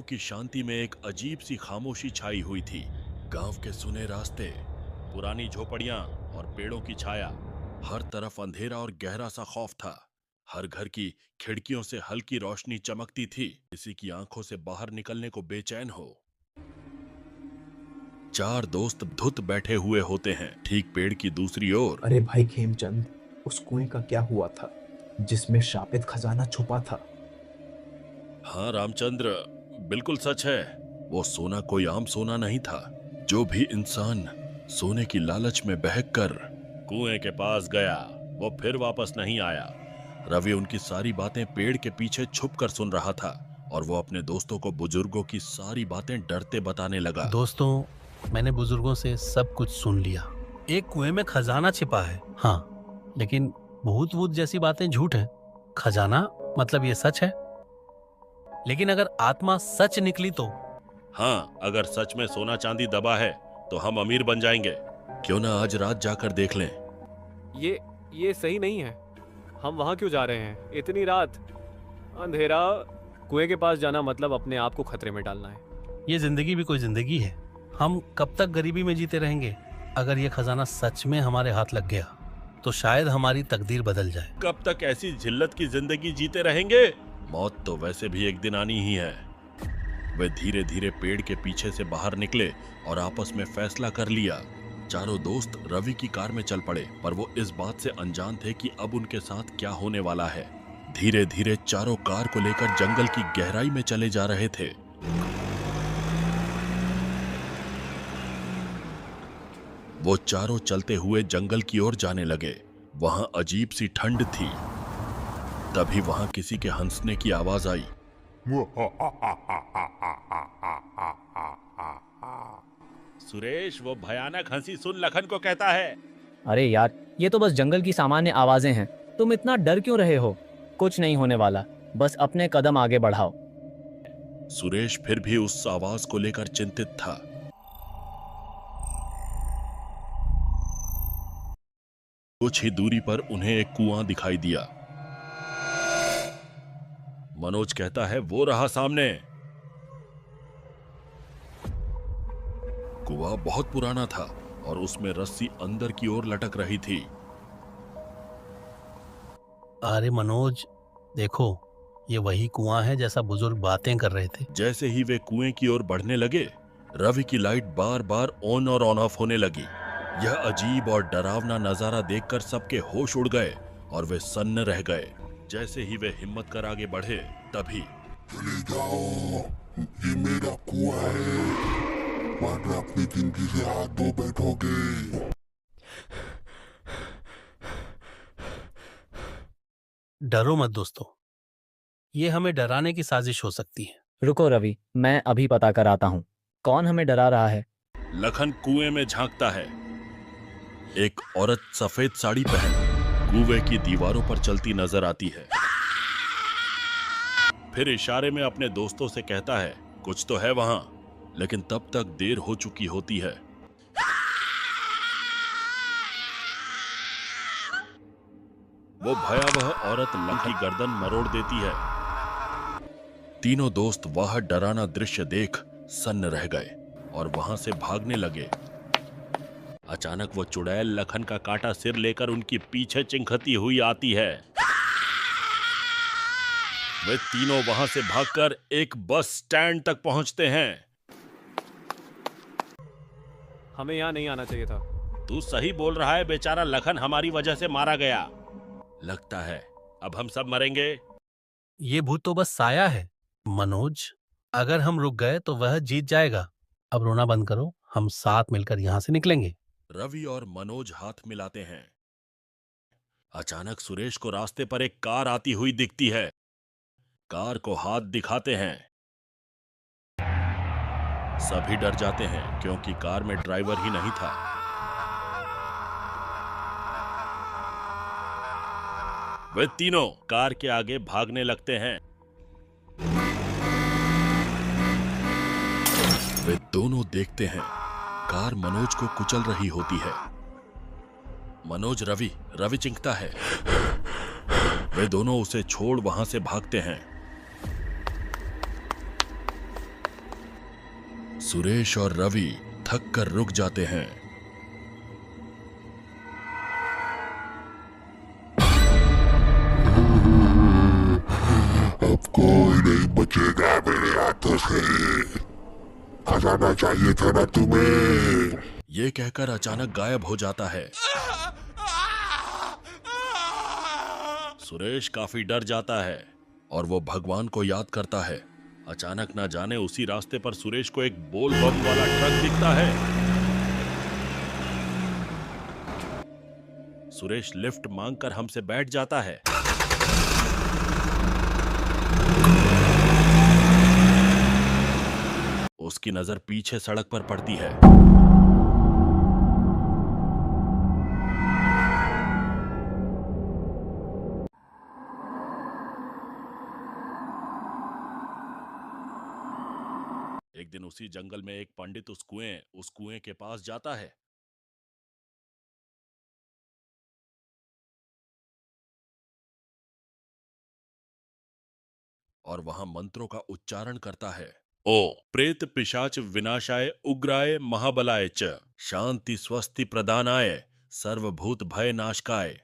की शांति में एक अजीब सी खामोशी छाई हुई थी। गांव के सुने रास्ते, पुरानी झोपड़ियां और पेड़ों की छाया, हर तरफ अंधेरा और गहरा सा खौफ था। हर घर की खिड़कियों से हल्की रोशनी चमकती थी, किसी की आंखों से बाहर निकलने को बेचैन हो। चार दोस्त धुत बैठे हुए होते हैं, ठीक पेड़ की दूसरी ओर। अरे भाई खेमचंद, उस कुएं का क्या हुआ था जिसमें शापित खजाना छुपा था? हाँ रामचंद्र, बिल्कुल सच है। वो सोना कोई आम सोना नहीं था। जो भी इंसान सोने की लालच में बहकर कुएं के पास गया, वो फिर वापस नहीं आया। रवि उनकी सारी बातें पेड़ के पीछे छुप कर सुन रहा था और वो अपने दोस्तों को बुजुर्गों की सारी बातें डरते बताने लगा। दोस्तों, मैंने बुजुर्गों से सब कुछ सुन लिया। एक कुएं में खजाना छिपा है, हाँ, लेकिन भूत वूत जैसी बातें झूठ हैं। खजाना मतलब ये सच है, लेकिन अगर आत्मा सच निकली तो? हाँ, अगर सच में सोना चांदी दबा है तो हम अमीर बन जाएंगे। क्यों ना आज रात जाकर देख लें। ये सही नहीं है। हम वहां क्यों जा रहे हैं इतनी रात? अंधेरा, कुएं के पास जाना मतलब अपने आप को खतरे में डालना है। ये जिंदगी भी कोई जिंदगी है। हम कब तक गरीबी में जीते रहेंगे? अगर ये खजाना सच में हमारे हाथ लग गया तो शायद हमारी तकदीर बदल जाए। कब तक ऐसी जिल्लत की जिंदगी जीते रहेंगे? मौत तो वैसे भी एक दिन आनी ही है। वे धीरे धीरे पेड़ के पीछे से बाहर निकले और आपस में फैसला कर लिया। चारों दोस्त रवि की कार में चल पड़े, पर वो इस बात से अनजान थे कि अब उनके साथ क्या होने वाला है। धीरे धीरे चारों कार को लेकर जंगल की गहराई में चले जा रहे थे। वो चारों चलते हुए जंगल की ओर जाने लगे। वहां अजीब सी ठंड थी। तभी वहां किसी के हंसने की आवाज आई। सुरेश, वो भयानक हंसी सुन लखन को कहता है। अरे यार, ये तो बस जंगल की सामान्य आवाजें हैं। तुम इतना डर क्यों रहे हो? कुछ नहीं होने वाला, बस अपने कदम आगे बढ़ाओ। सुरेश फिर भी उस आवाज को लेकर चिंतित था। कुछ ही दूरी पर उन्हें एक कुआं दिखाई दिया। मनोज कहता है, वो रहा सामने। कुआं बहुत पुराना था और उसमें रस्सी अंदर की ओर लटक रही थी। अरे मनोज, देखो, ये वही कुआं है जैसा बुजुर्ग बातें कर रहे थे। जैसे ही वे कुएं की ओर बढ़ने लगे, रवि की लाइट बार बार ऑन और ऑन ऑफ होने लगी। यह अजीब और डरावना नजारा देखकर सबके होश उड़ गए और वे सन्न रह गए। जैसे ही वे हिम्मत कर आगे बढ़े, तभी चले जाओ, ये मेरा कुआं है, वरना अपनी जिंदगी से हाथ धो बैठोगे। डरो मत दोस्तों, ये हमें डराने की साजिश हो सकती है। रुको रवि, मैं अभी पता कर आता हूँ कौन हमें डरा रहा है। लखन कुएं में झांकता है। एक औरत सफेद साड़ी पहन कुएं की दीवारों पर चलती नजर आती है। फिर इशारे में अपने दोस्तों से कहता है, कुछ तो है वहां, लेकिन तब तक देर हो चुकी होती है। वो भयावह औरत लखन की गर्दन मरोड़ देती है। तीनों दोस्त वह डरावना दृश्य देख सन्न रह गए और वहां से भागने लगे। अचानक वो चुड़ैल लखन का काटा सिर लेकर उनकी पीछे चिंघती हुई आती है। वे तीनों वहां से भागकर एक बस स्टैंड तक पहुंचते हैं। हमें यहाँ नहीं आना चाहिए था। तू सही बोल रहा है, बेचारा लखन हमारी वजह से मारा गया। लगता है अब हम सब मरेंगे। ये भूत तो बस साया है मनोज। अगर हम रुक गए तो वह जीत जाएगा। अब रोना बंद करो, हम साथ मिलकर यहाँ से निकलेंगे। रवि और मनोज हाथ मिलाते हैं। अचानक सुरेश को रास्ते पर एक कार आती हुई दिखती है। कार को हाथ दिखाते हैं। सभी डर जाते हैं क्योंकि कार में ड्राइवर ही नहीं था। वे तीनों कार के आगे भागने लगते हैं। वे दोनों देखते हैं कार मनोज को कुचल रही होती है। मनोज रवि चिंकता है। वे दोनों उसे छोड़ वहां से भागते हैं। सुरेश और रवि थक कर रुक जाते हैं। अब कोई नहीं बचेगा मेरे हाथों से। खजाना चाहिए था ना तुम्हें। ये कहकर अचानक गायब हो जाता है। सुरेश काफी डर जाता है और वो भगवान को याद करता है। अचानक ना जाने उसी रास्ते पर सुरेश को एक बोल बम वाला ट्रक दिखता है। सुरेश लिफ्ट मांगकर हमसे बैठ जाता है। उसकी नजर पीछे सड़क पर पड़ती है। एक दिन उसी जंगल में एक पंडित उस कुएं के पास जाता है। और वहां मंत्रों का उच्चारण करता है। ओ प्रेत पिशाच विनाशाय उग्राय महाबलाय च शांति स्वस्ति प्रदानाय सर्वभूत भय नाशकाय।